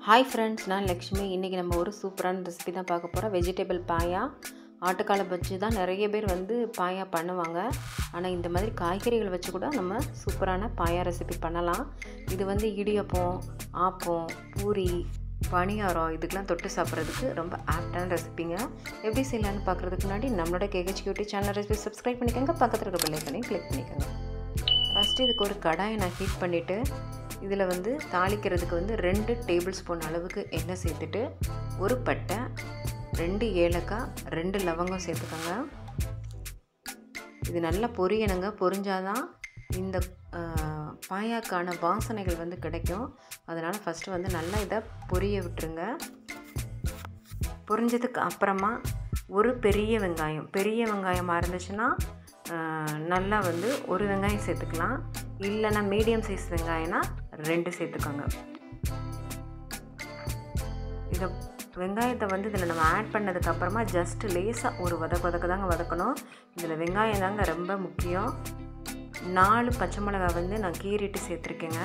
Hi friends, நான் லக்ஷ்மி. இன்றைக்கி நம்ம ஒரு சூப்பரான ரெசிபி தான் பார்க்க போகிறோம். வெஜிடபிள் பாயா. ஆட்டுக்காலை வச்சு தான் நிறைய பேர் பாயா பண்ணுவாங்க. ஆனால் இந்த மாதிரி காய்கறிகள் வச்சு கூட நம்ம சூப்பரான பாயா ரெசிபி பண்ணலாம். இது இடியப்பம், ஆப்பம், பூரி, பணியாரம் இதுக்கெலாம் தொட்டு சாப்பிட்றதுக்கு ரொம்ப ஆப்டான ரெசிபிங்க. எப்படி செய்யலான்னு பார்க்குறதுக்கு முன்னாடி நம்மளோட கேஹெச்கியூடி சேனல் ரெசிபி சப்ஸ்கிரைப் பண்ணிக்கோங்க. பக்கத்தில் இருக்க பெல் ஐக்கானையும் கிளிக் பண்ணிக்கோங்க. ஃபஸ்ட்டு இதுக்கு ஒரு கடாயை நான் ஹீட் பண்ணிவிட்டு இதில் தாளிக்கிறதுக்கு 2 டேபிள் ஸ்பூன் அளவுக்கு எண்ணெய் சேர்த்துட்டு ஒரு பட்டை, 2 ஏலக்காய், 2 லவங்கம் சேர்த்துக்கோங்க. இது நல்லா பொரியணுங்க. பொரிஞ்சாதான் இந்த பாயாக்கான வாசனைகள் கிடைக்கும். அதனால் ஃபஸ்ட்டு நல்லா இதை பொரிய விட்டுருங்க. பொரிஞ்சதுக்கு அப்புறமா ஒரு பெரிய வெங்காயமாக இருந்துச்சுன்னா நல்லா ஒரு வெங்காயம் சேர்த்துக்கலாம். இல்லைன்னா மீடியம் சைஸ் வெங்காயம்னா 2 சேர்த்துக்கோங்க. இதை வெங்காயத்தை இதில் நம்ம ஆட் பண்ணதுக்கப்புறமா ஜஸ்ட்டு லேசாக ஒரு வதக்கு தாங்க வதக்கணும். இதில் வெங்காயம் தாங்க ரொம்ப முக்கியம். 4 பச்சை மிளகாய் நான் கீறிட்டு சேர்த்துருக்கேங்க.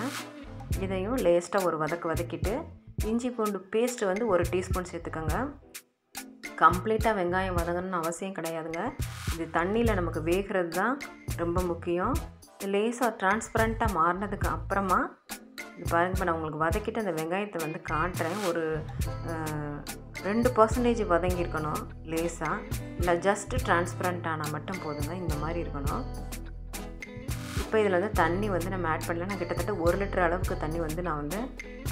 இதையும் லேஸ்ட்டாக ஒரு வதக்கிட்டு இஞ்சி பூண்டு பேஸ்ட்டு 1 டீஸ்பூன் சேர்த்துக்கோங்க. கம்ப்ளீட்டாக வெங்காயம் வதங்கணும்னு அவசியம் கிடையாதுங்க. இது தண்ணியில் நமக்கு வேகிறது தான் ரொம்ப முக்கியம். லேசாக டிரான்ஸ்பரண்ட்டாக மாறினதுக்கு அப்புறமா இது பாருங்கள். இப்போ நான் உங்களுக்கு வதக்கிட்டு அந்த வெங்காயத்தை காட்டுறேன். ஒரு 2% வதங்கியிருக்கணும் லேசாக. இல்லை ஜஸ்ட்டு டிரான்ஸ்பரண்ட் ஆனால் மட்டும் போதுங்க. இந்த மாதிரி இருக்கணும். இப்போ இதில் தண்ணி நம்ம ஆட் பண்ணலாம். நான் கிட்டத்தட்ட 1 லிட்டர் அளவுக்கு தண்ணி நான்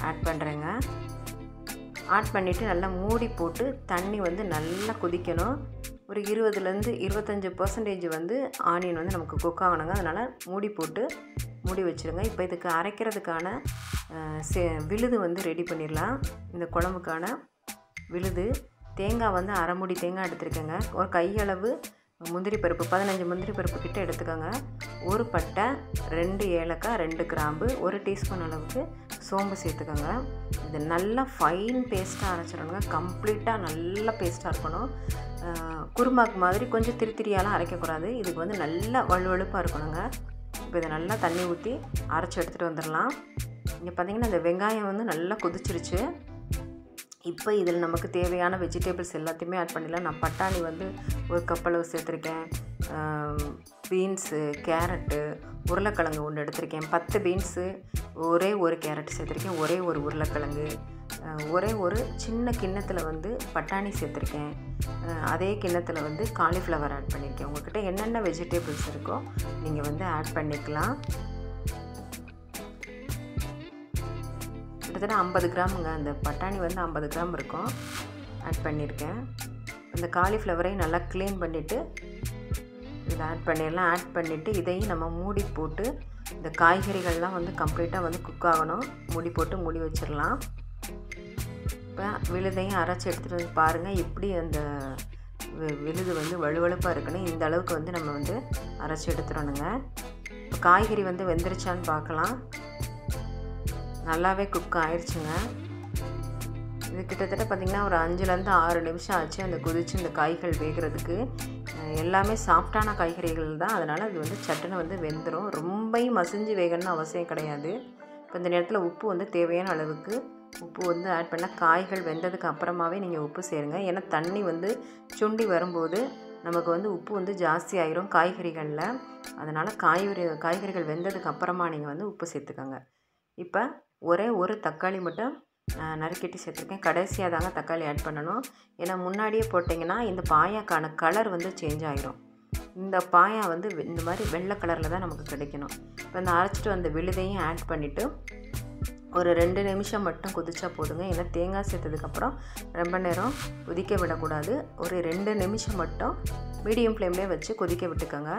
ஆட் பண்ணுறேங்க. ஆட் பண்ணிவிட்டு நல்லா மூடி போட்டு தண்ணி நல்லா கொதிக்கணும். ஒரு 20-25% ஆனியன் நமக்கு குக் ஆகணுங்க. அதனால் மூடி வச்சுருங்க. இப்போ இதுக்கு அரைக்கிறதுக்கான விழுது ரெடி பண்ணிடலாம். இந்த குழம்புக்கான விழுது தேங்காய் அரை மூடி தேங்காய் எடுத்துருக்கேங்க. ஒரு கையளவு முந்திரி பருப்பு, 15 முந்திரி பருப்பு கிட்ட எடுத்துக்கோங்க. ஒரு பட்டை, 2 ஏலக்காய், 2 கிராம்பு, 1 டீஸ்பூன் அளவுக்கு சோம்பு சேர்த்துக்கோங்க. இது நல்லா ஃபைன் பேஸ்ட்டாக அரைச்சிடணுங்க. கம்ப்ளீட்டாக நல்லா பேஸ்ட்டாக இருக்கணும். குருமாக்கு மாதிரி கொஞ்சம் திரியாலாம் அரைக்கக்கூடாது. இதுக்கு நல்லா வலுவழுப்பாக இருக்கணுங்க. இப்போ இதை நல்லா தண்ணி ஊற்றி அரைச்சி எடுத்துகிட்டு வந்துடலாம். இங்கே பார்த்திங்கன்னா இந்த வெங்காயம் நல்லா கொதிச்சிருச்சு. இப்போ இதில் நமக்கு தேவையான வெஜிடபிள்ஸ் எல்லாத்தையுமே ஆட் பண்ணிடலாம். நான் பட்டாணி 1 கப் அளவு சேர்த்துருக்கேன். பீன்ஸு, கேரட்டு, உருளைக்கிழங்கு 1 எடுத்திருக்கேன். 10 பீன்ஸு, ஒரே 1 கேரட் சேர்த்துருக்கேன். ஒரே 1 உருளைக்கிழங்கு, ஒரே ஒரு சின்ன கிண்ணத்தில் பட்டாணி சேர்த்துருக்கேன். அதே கிண்ணத்தில் காலிஃப்ளவர் ஆட் பண்ணியிருக்கேன். உங்கள்கிட்ட என்னென்ன வெஜிடபிள்ஸ் இருக்கோ நீங்கள் ஆட் பண்ணிக்கலாம். கிட்டத்தட்ட 50 கிராமுங்க. அந்த பட்டாணி 50 கிராம் இருக்கும். ஆட் பண்ணியிருக்கேன். அந்த காலிஃப்ளவரையும் நல்லா க்ளீன் பண்ணிவிட்டு இதில் ஆட் பண்ணிடலாம். ஆட் பண்ணிவிட்டு இதையும் நம்ம மூடி போட்டு இந்த காய்கறிகள்லாம் கம்ப்ளீட்டாக குக் ஆகணும். மூடி வச்சிடலாம். இப்போ விழுதையும் அரைச்சி எடுத்துகிட்டு பாருங்கள். எப்படி அந்த விழுது வலுவழுப்பாக இருக்குன்னு இந்த அளவுக்கு நம்ம அரைச்சி எடுத்துடணுங்க. இப்போ காய்கறி வெந்துருச்சான்னு பார்க்கலாம். நல்லாவே குக் ஆயிடுச்சுங்க. இது கிட்டத்தட்ட பார்த்திங்கன்னா ஒரு 5-6 நிமிஷம் ஆச்சு அந்த கொதிச்சு இந்த காய்கள் வேகிறதுக்கு. எல்லாமே சாஃப்டான காய்கறிகள் தான். அதனால் அது சட்டுன்னு வெந்துடும். ரொம்பவும் மசிஞ்சு வேகணும்னு அவசியம் கிடையாது. இப்போ இந்த நேரத்தில் உப்பு தேவையான அளவுக்கு உப்பு ஆட் பண்ணால் காய்கள் வெந்ததுக்கு அப்புறமாவே நீங்கள் உப்பு சேருங்க. ஏன்னா தண்ணி சுண்டி வரும்போது நமக்கு உப்பு ஜாஸ்தி ஆயிரும் காய்கறிகளில். அதனால் காய்கறிகள் வெந்ததுக்கு அப்புறமா நீங்கள் உப்பு சேர்த்துக்கோங்க. இப்போ ஒரே ஒரு தக்காளி மட்டும் நறுக்கிட்டு சேர்த்துருக்கேன். கடைசியாக தாங்க தக்காளி ஆட் பண்ணணும். ஏன்னா முன்னாடியே போட்டிங்கன்னா இந்த பாயாக்கான கலர் சேஞ்ச் ஆகிரும். இந்த பாயா இந்த மாதிரி வெள்ளை கலரில் தான் நமக்கு கிடைக்கணும். இப்போ இந்த அரைச்சிட்டு வந்த விழுதையும் ஆட் பண்ணிவிட்டு ஒரு 2 நிமிஷம் மட்டும் கொதிச்சா போதுங்க. ஏன்னா தேங்காய் சேர்த்ததுக்கப்புறம் ரொம்ப நேரம் கொதிக்க விடக்கூடாது. ஒரு 2 நிமிஷம் மட்டும் மீடியம் ஃப்ளேம்லேயே வச்சு கொதிக்க விட்டுக்கோங்க.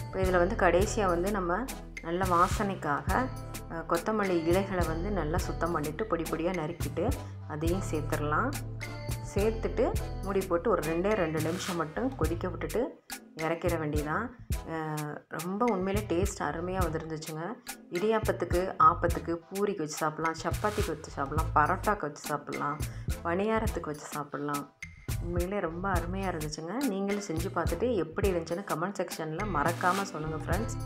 இப்போ இதில் கடைசியாக நம்ம நல்ல வாசனைக்காக கொத்தமல்லி இலைகளை நல்லா சுத்தம் பண்ணிவிட்டு பொடி பொடியாக நறுக்கிட்டு அதையும் சேர்த்துடலாம். சேர்த்துட்டு மூடி போட்டு ஒரு 2 நிமிஷம் மட்டும் கொதிக்க விட்டுட்டு இறக்கிற வேண்டியதான். ரொம்ப உண்மையிலே டேஸ்ட் அருமையாக வந்துருந்துச்சுங்க. இடியாப்பத்துக்கு, ஆப்பத்துக்கு, பூரிக்கு வச்சு சாப்பிட்லாம், சப்பாத்திக்கு வச்சு சாப்பிட்லாம், பரோட்டாக்கு வச்சு சாப்பிட்லாம், பணியாரத்துக்கு வச்சு சாப்பிட்லாம். உண்மையிலே ரொம்ப அருமையாக இருந்துச்சுங்க. நீங்களும் செஞ்சு பார்த்துட்டு எப்படி இருந்துச்சுன்னு கமெண்ட் செக்ஷனில் மறக்காமல் சொல்லுங்கள் ஃப்ரெண்ட்ஸ்.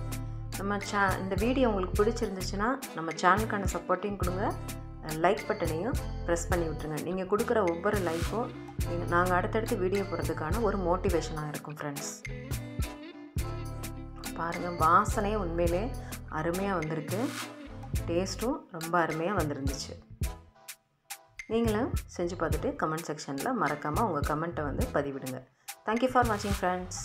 இந்த வீடியோ உங்களுக்கு பிடிச்சிருந்துச்சுன்னா நம்ம சேனலுக்கான சப்போர்ட்டையும் கொடுங்க. லைக் பட்டனையும் ப்ரெஸ் பண்ணி விட்டுருங்க. நீங்கள் கொடுக்குற ஒவ்வொரு லைக்கும் நாங்கள் அடுத்தடுத்து வீடியோ போடுறதுக்கான ஒரு மோட்டிவேஷனாக இருக்கும் ஃப்ரெண்ட்ஸ். பாருங்கள், வாசனையே உண்மையிலே அருமையாக வந்திருக்கு. டேஸ்ட்டும் ரொம்ப அருமையாக வந்துருந்துச்சு. நீங்களும் செஞ்சு பார்த்துட்டு கமெண்ட் செக்ஷனில் மறக்காமல் உங்கள் கமெண்ட்டை வந்து பதிவிடுங்க. தேங்க்யூ ஃபார் வாட்சிங் ஃப்ரெண்ட்ஸ்.